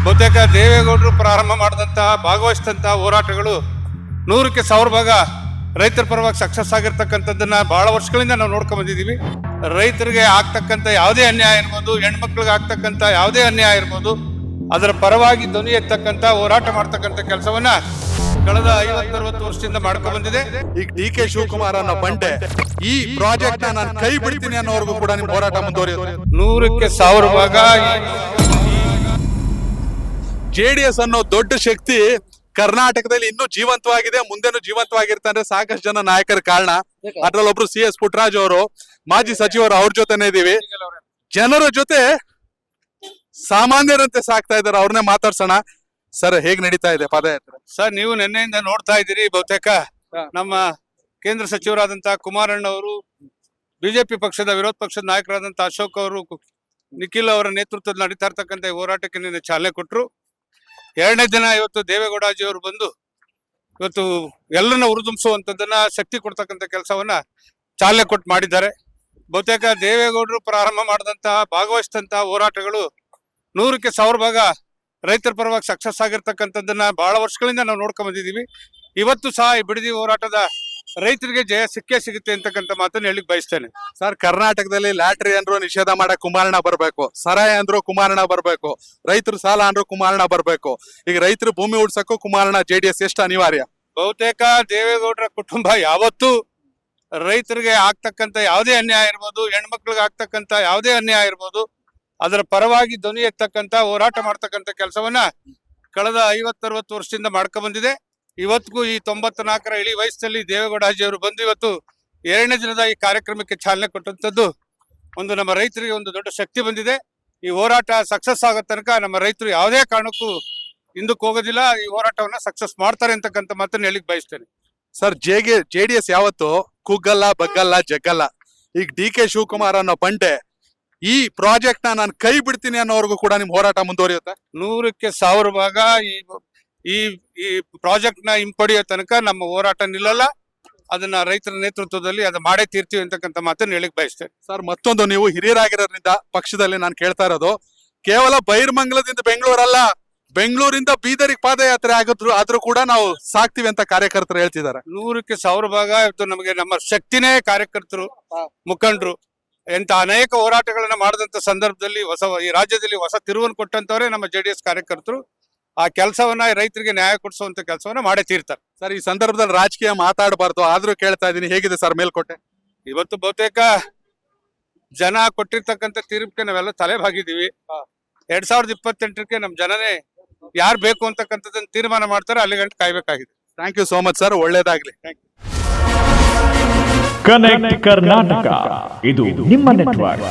ಬಹುತೇಕ ದೇವೇಗೌಡರು ಪ್ರಾರಂಭ ಮಾಡಿದಂತಹ ಭಾಗವಹಿಸಿದಂತಹ ಹೋರಾಟಗಳು 100ಕ್ಕೆ 1000 ಭಾಗ ರೈತರ ಪರವಾಗಿ ಸಕ್ಸಸ್ ಆಗಿರ್ತಕ್ಕಂಥದ್ದನ್ನ ಬಹಳ ವರ್ಷಗಳಿಂದ ನಾವು ನೋಡ್ಕೊಂಡ್ ಬಂದಿದ್ದೀವಿ. ರೈತರಿಗೆ ಆಗ್ತಕ್ಕಂಥ ಯಾವುದೇ ಅನ್ಯಾಯ ಇರ್ಬೋದು, ಹೆಣ್ಮಕ್ಳಿಗೆ ಆಗ್ತಕ್ಕಂಥ ಯಾವುದೇ ಅನ್ಯಾಯ ಇರ್ಬೋದು, ಅದರ ಪರವಾಗಿ ಧ್ವನಿ ಎತ್ತಕ್ಕಂಥ ಹೋರಾಟ ಮಾಡ್ತಕ್ಕಂಥ ಕೆಲಸವನ್ನ ಕಳೆದ 50-60 ವರ್ಷದಿಂದ ಮಾಡ್ಕೊಂಡ್ ಬಂದಿದೆ. ಈಗ ಡಿ.ಕೆ. ಶಿವಕುಮಾರ್ ಅನ್ನೋ ಬಂಡೆ ಈ ಪ್ರಾಜೆಕ್ಟ್ ನಾನು ಕೈ ಬಿಡ್ತೀನಿ ಅನ್ನೋವರೆಗೂ ಕೂಡ ನಿಮ್ ಹೋರಾಟ ಮುಂದುವರಿಯುತ್ತೆ. 100ಕ್ಕೆ 1000 ಭಾಗ ಜೆಡಿಎಸ್ ಅನ್ನೋ ದೊಡ್ಡ ಶಕ್ತಿ ಕರ್ನಾಟಕದಲ್ಲಿ ಇನ್ನೂ ಜೀವಂತವಾಗಿದೆ, ಮುಂದೆನೂ ಜೀವಂತವಾಗಿರ್ತಾರೆ. ಸಾಕಷ್ಟು ಜನ ನಾಯಕರ ಕಾರಣ. ಅದ್ರಲ್ಲಿ ಒಬ್ರು CS ಪುಟ್ಟರಾಜ್ ಅವರು, ಮಾಜಿ ಸಚಿವರು, ಅವ್ರ ಜೊತೆನೇ ಇದೀವಿ. ಜನರ ಜೊತೆ ಸಾಮಾನ್ಯರಂತೆ ಸಾಕ್ತಾ ಇದಾರೆ, ಅವ್ರನ್ನೇ ಮಾತಾಡ್ಸೋಣ. ಸರ್, ಹೇಗ್ ನಡೀತಾ ಇದೆ ಪಾದಯಾತ್ರೆ? ಸರ್, ನೀವು ನಿನ್ನೆಯಿಂದ ನೋಡ್ತಾ ಇದ್ದೀರಿ. ಬಹುತೇಕ ನಮ್ಮ ಕೇಂದ್ರ ಸಚಿವರಾದಂತಹ ಕುಮಾರಣ್ಣ ಅವರು, ಬಿಜೆಪಿ ಪಕ್ಷದ ವಿರೋಧ ಪಕ್ಷದ ನಾಯಕರಾದಂತಹ ಅಶೋಕ್ ಅವರು, ನಿಖಿಲ್ ಅವರ ನೇತೃತ್ವದಲ್ಲಿ ನಡೀತಾ ಇರ್ತಕ್ಕಂಥ ಈ ಹೋರಾಟಕ್ಕೆ ನಿನ್ನೆ ಚಾಲನೆ ಕೊಟ್ಟರು. 2ನೇ ದಿನ ಇವತ್ತು ದೇವೇಗೌಡಾಜಿ ಅವರು ಬಂದು ಇವತ್ತು ಎಲ್ಲರನ್ನ ಹುರಿದುಂಬಿಸುವಂಥದ್ದನ್ನ, ಶಕ್ತಿ ಕೊಡ್ತಕ್ಕಂಥ ಕೆಲಸವನ್ನ ಚಾಲನೆ ಕೊಟ್ಟು ಮಾಡಿದ್ದಾರೆ. ಬಹುತೇಕ ದೇವೇಗೌಡರು ಪ್ರಾರಂಭ ಮಾಡಿದಂತಹ ಭಾಗವಹಿಸಿದಂತಹ ಹೋರಾಟಗಳು 100ಕ್ಕೆ 1000 ಭಾಗ ರೈತರ ಪರವಾಗಿ ಸಕ್ಸಸ್ ಆಗಿರ್ತಕ್ಕಂಥದ್ದನ್ನ ಬಹಳ ವರ್ಷಗಳಿಂದ ನಾವು ನೋಡ್ಕೊಂಡ್ ಬಂದಿದ್ದೀವಿ. ಇವತ್ತು ಸಹ ಈ ಬಿಡದಿ ಹೋರಾಟದ ರೈತರಿಗೆ ಜಯ ಸಿಕ್ಕೇ ಸಿಗುತ್ತೆ ಅಂತಕ್ಕಂಥ ಮಾತನ್ನು ಹೇಳಿಕ್ ಬಯಸ್ತೇನೆ. ಸರ್, ಕರ್ನಾಟಕದಲ್ಲಿ ಲಾಟ್ರಿ ಅಂದ್ರು ನಿಷೇಧ ಮಾಡಕ್ ಕುಮಾರಣ್ಣ ಬರ್ಬೇಕು, ಸರಾಯ ಅಂದ್ರು ಕುಮಾರಣ್ಣ ಬರ್ಬೇಕು, ರೈತರು ಸಾಲ ಅಂದ್ರು ಕುಮಾರಣ್ಣ ಬರ್ಬೇಕು. ಈಗ ರೈತರು ಭೂಮಿ ಉಳ್ಸಕ್ಕೂ ಕುಮಾರಣ್ಣ JDS ಎಷ್ಟು ಅನಿವಾರ್ಯ? ಬಹುತೇಕ ದೇವೇಗೌಡರ ಕುಟುಂಬ ಯಾವತ್ತೂ ರೈತರಿಗೆ ಆಗ್ತಕ್ಕಂಥ ಯಾವುದೇ ಅನ್ಯಾಯ ಇರ್ಬೋದು, ಹೆಣ್ಮಕ್ಳಿಗೆ ಆಗ್ತಕ್ಕಂಥ ಯಾವುದೇ ಅನ್ಯಾಯ ಇರ್ಬೋದು, ಅದರ ಪರವಾಗಿ ಧ್ವನಿ ಎತ್ತಕ್ಕಂಥ ಹೋರಾಟ ಮಾಡ್ತಕ್ಕಂಥ ಕೆಲಸವನ್ನ ಕಳೆದ 50-60 ವರ್ಷದಿಂದ ಮಾಡ್ಕೊಂಡ್ ಬಂದಿದೆ. ಇವತ್ತಿಗೂ ಈ 94ರ ಇಳಿ ವಯಸ್ಸಲ್ಲಿ ದೇವೇಗೌಡಾಜಿ ಅವರು ಬಂದು ಇವತ್ತು 2ನೇ ದಿನದ ಈ ಕಾರ್ಯಕ್ರಮಕ್ಕೆ ಚಾಲನೆ ಕೊಟ್ಟಂತದ್ದು ಒಂದು ನಮ್ಮ ರೈತರಿಗೆ ಒಂದು ದೊಡ್ಡ ಶಕ್ತಿ ಬಂದಿದೆ. ಈ ಹೋರಾಟ ಸಕ್ಸಸ್ ಆಗೋ ತನಕ ನಮ್ಮ ರೈತರು ಯಾವುದೇ ಕಾರಣಕ್ಕೂ ಹಿಂದಕ್ಕೆ ಹೋಗೋದಿಲ್ಲ. ಈ ಹೋರಾಟವನ್ನ ಸಕ್ಸಸ್ ಮಾಡ್ತಾರೆ ಅಂತಕ್ಕಂಥ ಮಾತನ್ನು ಹೇಳಿಕ್ ಬಯಸ್ತೇನೆ. ಸರ್, JDS ಯಾವತ್ತು ಕುಗ್ಗಲ್ಲ, ಬಗ್ಗಲ್ಲ, ಜಗ್ಗಲ್ಲ. ಈಗ ಡಿ.ಕೆ. ಶಿವಕುಮಾರ್ ಅನ್ನೋ ಬಂಡೆ ಈ ಪ್ರಾಜೆಕ್ಟ್ ನಾನು ಕೈ ಬಿಡ್ತೀನಿ ಅನ್ನೋವರೆಗೂ ಕೂಡ ನಿಮ್ ಹೋರಾಟ ಮುಂದುವರಿಯುತ್ತೆ. 100ಕ್ಕೆ 1000 ಭಾಗ ಈ ಪ್ರಾಜೆಕ್ಟ್ ನ ಹಿಂಪಡೆಯೋ ತನಕ ನಮ್ಮ ಹೋರಾಟ ನಿಲ್ಲಲ್ಲ. ಅದನ್ನ ರೈತರ ನೇತೃತ್ವದಲ್ಲಿ ಅದು ಮಾಡೇ ತೀರ್ತೀವಿ ಅಂತಕ್ಕಂಥ ಮಾತನ್ನು ಹೇಳಿಕ್ ಬಯಸ್ತೇನೆ. ಸರ್, ಮತ್ತೊಂದು, ನೀವು ಹಿರಿಯರಾಗಿರೋದ್ರಿಂದ ಪಕ್ಷದಲ್ಲಿ ನಾನು ಕೇಳ್ತಾ ಇರೋದು, ಕೇವಲ ಬೈರ್ಮಂಗಲದಿಂದ ಬೆಂಗಳೂರಲ್ಲ, ಬೆಂಗಳೂರಿಂದ ಬೀದರಿಗೆ ಪಾದಯಾತ್ರೆ ಆದ್ರೂ ಕೂಡ ನಾವು ಸಾಕ್ತಿವಿ ಅಂತ ಕಾರ್ಯಕರ್ತರು ಹೇಳ್ತಿದ್ದಾರೆ. 100ಕ್ಕೆ 1000 ಭಾಗ ಇವತ್ತು ನಮಗೆ ನಮ್ಮ ಶಕ್ತಿನೇ ಕಾರ್ಯಕರ್ತರು, ಮುಖಂಡರು. ಎಂತ ಅನೇಕ ಹೋರಾಟಗಳನ್ನ ಮಾಡಿದಂತ ಸಂದರ್ಭದಲ್ಲಿ ಈ ರಾಜ್ಯದಲ್ಲಿ ಹೊಸ ತಿರುವನ್ನು ಕೊಟ್ಟಂತವರೇ ನಮ್ಮ JDS ಕಾರ್ಯಕರ್ತರು. ಆ ಕೆಲಸವನ್ನ ರೈತರಿಗೆ ನ್ಯಾಯ ಕೊಡಿಸುವಂತ ಕೆಲಸವನ್ನ ಮಾಡೇ ತೀರ್ತಾರೆ. ಸರ್, ಈ ಸಂದರ್ಭದಲ್ಲಿ ರಾಜಕೀಯ ಮಾತಾಡಬಾರ್ದು, ಆದ್ರೂ ಕೇಳ್ತಾ ಇದೀನಿ, ಹೇಗಿದೆ ಸರ್ ಮೇಲ್ಕೋಟೆ? ಇವತ್ತು ಬಹುತೇಕ ಜನ ಕೊಟ್ಟಿರ್ತಕ್ಕಂಥ ತೀರ್ಪಿಗೆ ನಾವೆಲ್ಲ ತಲೆಬಾಗಿದ್ದೀವಿ. 2028ಕ್ಕೆ ನಮ್ ಜನನೇ ಯಾರು ಬೇಕು ಅಂತಕ್ಕಂಥದ್ದನ್ನ ತೀರ್ಮಾನ ಮಾಡ್ತಾರೆ, ಅಲ್ಲಿ ಗಂಟೆ ಕಾಯ್ಬೇಕಾಗಿದೆ. Thank you so much sir, ಒಳ್ಳೇದಾಗ್ಲಿ. Thank you. ಕನೆಕ್ಟ್ ಕರ್ನಾಟಕ, ಇದು ನಿಮ್ಮ ನೆಟ್ವರ್ಕ್.